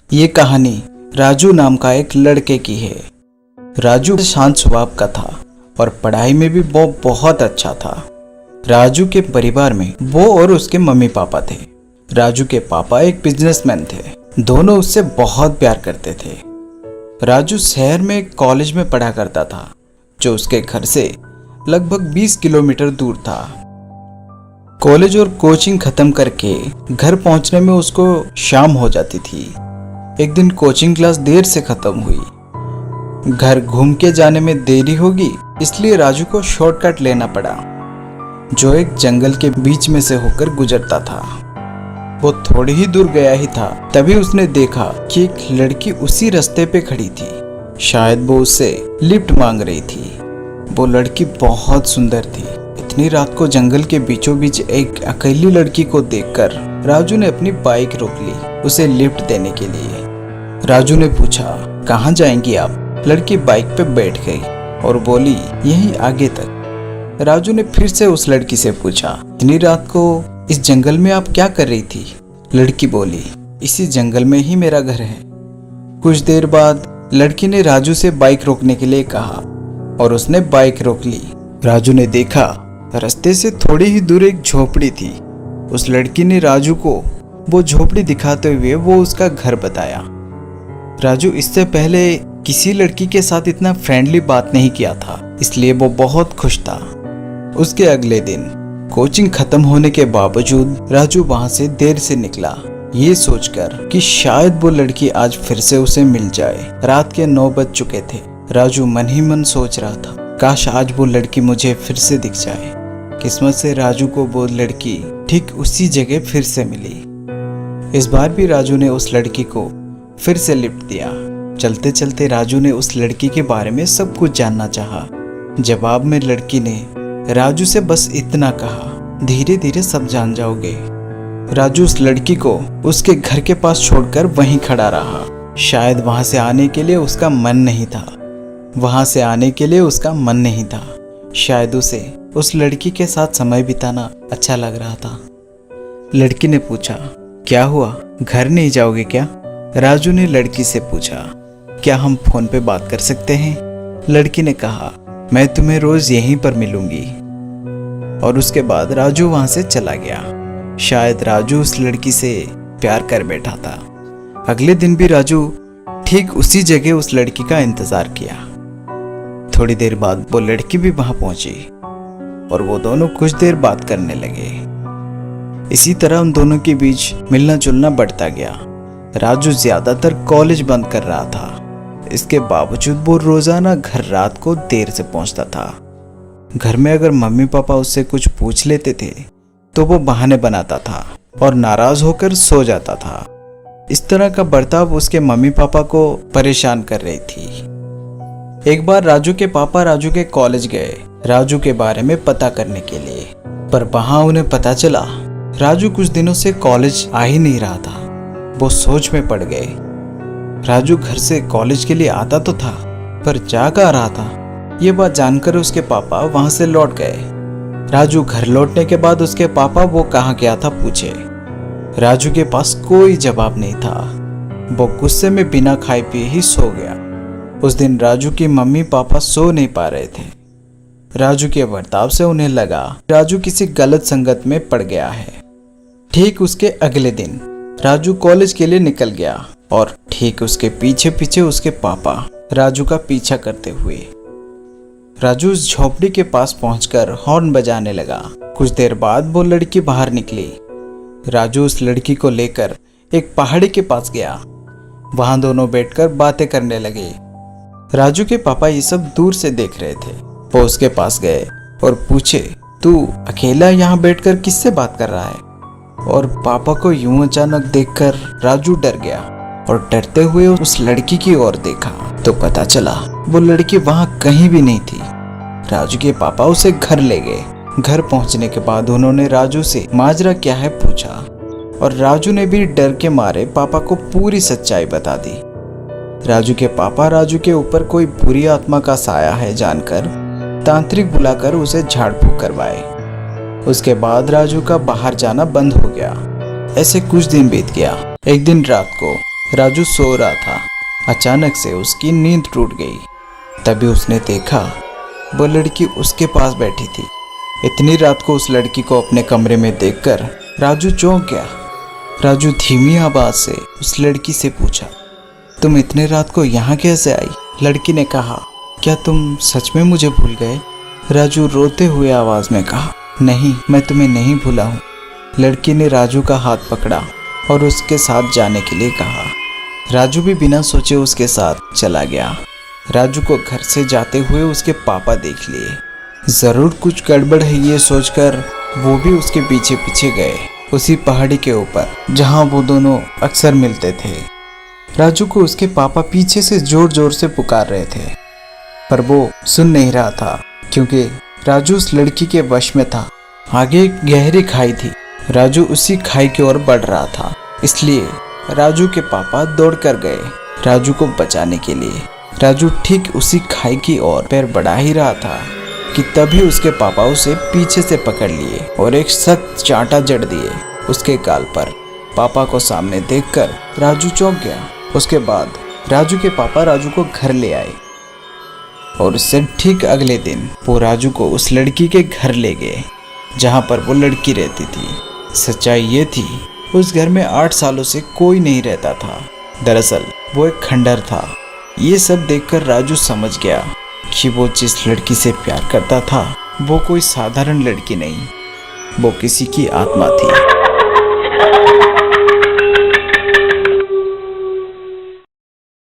ये कहानी राजू नाम का एक लड़के की है। राजू शांत स्वभाव का था और पढ़ाई में भी वो बहुत अच्छा था। राजू के परिवार में वो और उसके मम्मी पापा थे। राजू के पापा एक बिजनेसमैन थे। दोनों उससे बहुत प्यार करते थे। राजू शहर में एक कॉलेज में पढ़ा करता था जो उसके घर से लगभग 20 किलोमीटर दूर था। कॉलेज और कोचिंग खत्म करके घर पहुंचने में उसको शाम हो जाती थी। एक दिन कोचिंग क्लास देर से खत्म हुई। घर घूम के जाने में देरी होगी, इसलिए राजू को शॉर्टकट लेना पड़ा जो एक जंगल के बीच में से होकर गुजरता था। वो थोड़ी ही दूर गया ही था, तभी उसने देखा कि एक लड़की उसी रास्ते पे खड़ी थी। शायद वो उससे लिफ्ट मांग रही थी। वो लड़की बहुत सुंदर थी। इतनी रात को जंगल के बीचों बीच एक अकेली लड़की को देखकर राजू ने अपनी बाइक रोक ली उसे लिफ्ट देने के लिए। राजू ने पूछा, कहाँ जाएंगी आप? लड़की बाइक पे बैठ गई और बोली, यहीं आगे तक। राजू ने फिर से उस लड़की से पूछा, इतनी रात को इस जंगल में आप क्या कर रही थी? लड़की बोली, इसी जंगल में ही मेरा घर है। कुछ देर बाद लड़की ने राजू से बाइक रोकने के लिए कहा और उसने बाइक रोक ली। राजू ने देखा रास्ते से थोड़ी ही दूर एक झोपड़ी थी। उस लड़की ने राजू को वो झोपड़ी दिखाते हुए वो उसका घर बताया। राजू इससे पहले किसी लड़की के साथ इतना फ्रेंडली बात नहीं किया था, इसलिए वो बहुत खुश था। उसके अगले दिन कोचिंग खत्म होने के बावजूद राजू वहां से देर से निकला, ये सोचकर कि शायद वो लड़की आज फिर से उसे मिल जाए। रात के 9 बज चुके थे। राजू मन ही मन सोच रहा था, काश आज वो लड़की मुझे फिर से दिख जाए। किस्मत से राजू को वो लड़की ठीक उसी जगह फिर से मिली। इस बार भी राजू ने उस लड़की को फिर से लिफ्ट दिया। चलते चलते राजू ने उस लड़की के बारे में सब कुछ जानना चाहा। जवाब में लड़की ने राजू से बस इतना कहा, धीरे धीरे सब जान जाओगे। राजू उस लड़की को उसके घर के पास छोड़कर वहीं खड़ा रहा। शायद वहां से आने के लिए उसका मन नहीं था। शायद उसे उस लड़की के साथ समय बिताना अच्छा लग रहा था। लड़की ने पूछा, क्या हुआ, घर नहीं जाओगे क्या? राजू ने लड़की से पूछा, क्या हम फोन पे बात कर सकते हैं? लड़की ने कहा, मैं तुम्हें रोज यहीं पर मिलूंगी। और उसके बाद राजू वहां से चला गया। शायद राजू उस लड़की से प्यार कर बैठा था। अगले दिन भी राजू ठीक उसी जगह उस लड़की का इंतजार किया। थोड़ी देर बाद वो लड़की भी वहां पहुंची और वो दोनों कुछ देर बात करने लगे। इसी तरह उन दोनों के बीच मिलना जुलना बढ़ता गया। राजू ज्यादातर कॉलेज बंद कर रहा था। इसके बावजूद वो रोजाना घर रात को देर से पहुंचता था। घर में अगर मम्मी पापा उससे कुछ पूछ लेते थे तो वो बहाने बनाता था और नाराज होकर सो जाता था। इस तरह का बर्ताव उसके मम्मी पापा को परेशान कर रही थी। एक बार राजू के पापा राजू के कॉलेज गए राजू के बारे में पता करने के लिए, पर वहां उन्हें पता चला राजू कुछ दिनों से कॉलेज आ ही नहीं रहा था। वो सोच में पड़ गए। राजू घर से कॉलेज के लिए आता तो था, पर जा कहाँ रहा था? ये बात जानकर उसके पापा वहां से लौट गए। राजू घर लौटने के बाद उसके पापा वो कहाँ गया था पूछे। राजू के पास कोई जवाब नहीं था। वो गुस्से में बिना खाए पिए ही सो गया। उस दिन राजू की मम्मी पापा सो नहीं पा रहे थे। राजू के बर्ताव से उन्हें लगा राजू किसी गलत संगत में पड़ गया है। ठीक उसके अगले दिन राजू कॉलेज के लिए निकल गया और ठीक उसके पीछे पीछे उसके पापा राजू का पीछा करते हुए। राजू उस झोपड़ी के पास पहुंचकर हॉर्न बजाने लगा। कुछ देर बाद वो लड़की बाहर निकली। राजू उस लड़की को लेकर एक पहाड़ी के पास गया। वहां दोनों बैठकर बातें करने लगे। राजू के पापा ये सब दूर से देख रहे थे। वो उसके पास गए और पूछे, तू अकेला यहाँ बैठकर किससे बात कर रहा है? और पापा को यूं अचानक देखकर राजू डर गया और डरते हुए उस लड़की की ओर देखा तो पता चला वो लड़की वहां कहीं भी नहीं थी। राजू के पापा उसे घर ले गए। घर पहुंचने के बाद उन्होंने राजू से माजरा क्या है पूछा और राजू ने भी डर के मारे पापा को पूरी सच्चाई बता दी। राजू के पापा राजू के ऊपर कोई बुरी आत्मा का साया है जानकर तांत्रिक बुलाकर उसे झाड़ फूक करवाए। उसके बाद राजू का बाहर जाना बंद हो गया। ऐसे कुछ दिन बीत गया। एक दिन रात को राजू सो रहा था। अचानक से उसकी नींद टूट गई। तभी उसने देखा वो लड़की उसके पास बैठी थी। इतनी रात को उस लड़की को अपने कमरे में देखकर राजू चौंक गया। राजू धीमी आवाज से उस लड़की से पूछा, तुम इतने रात को यहाँ कैसे आई? लड़की ने कहा, क्या तुम सच में मुझे भूल गए? राजू रोते हुए आवाज में कहा, नहीं, मैं तुम्हें नहीं भूला हूँ। लड़की ने राजू का हाथ पकड़ा और उसके साथ जाने के लिए कहा। राजू भी बिना सोचे उसके साथ चला गया। राजू को घर से जाते हुए उसके पापा देख लिए। जरूर कुछ गड़बड़ है ये सोचकर वो भी उसके पीछे पीछे गए, उसी पहाड़ी के ऊपर जहां वो दोनों अक्सर मिलते थे। राजू को उसके पापा पीछे से जोर जोर से पुकार रहे थे, पर वो सुन नहीं रहा था क्योंकि राजू उस लड़की के वश में था। आगे एक गहरी खाई थी। राजू उसी खाई की ओर बढ़ रहा था, इसलिए राजू के पापा दौड़ कर गए राजू को बचाने के लिए। राजू ठीक उसी खाई की ओर पैर बढ़ा ही रहा था कि तभी उसके पापा उसे पीछे से पकड़ लिए और एक सख्त चांटा जड़ दिए उसके गाल पर। पापा को सामने देखकर राजू चौंक गया। उसके बाद राजू के पापा राजू को घर ले आए और उससे ठीक अगले दिन वो राजू को उस लड़की के घर ले गए जहां पर वो लड़की रहती थी। सच्चाई ये थी, उस घर में 8 सालों से कोई नहीं रहता था। दरअसल वो एक खंडर था। ये सब देखकर राजू समझ गया कि वो जिस लड़की से प्यार करता था वो कोई साधारण लड़की नहीं, वो किसी की आत्मा थी।